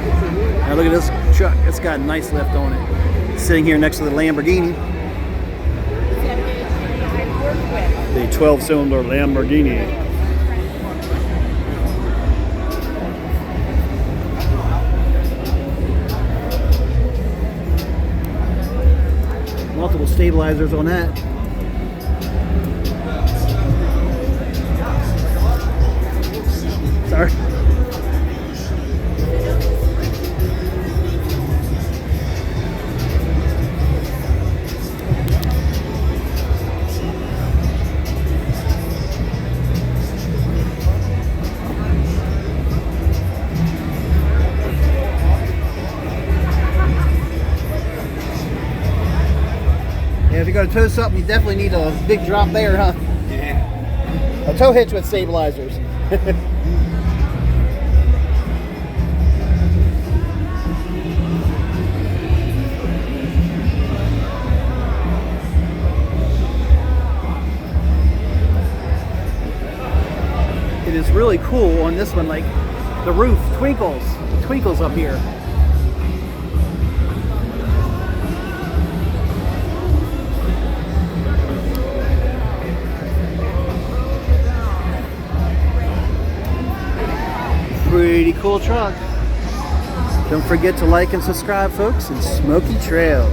Now look at this truck. It's got a nice lift on it. Sitting here next to the Lamborghini. The 12-cylinder Lamborghini. Multiple stabilizers on that. Sorry. Yeah, if you're going to tow something, you definitely need a big drop there, huh? Yeah. A tow hitch with stabilizers. It is really cool on this one, like the roof twinkles up here. Pretty cool truck. Don't forget to like and subscribe, folks, and Smoky Trails.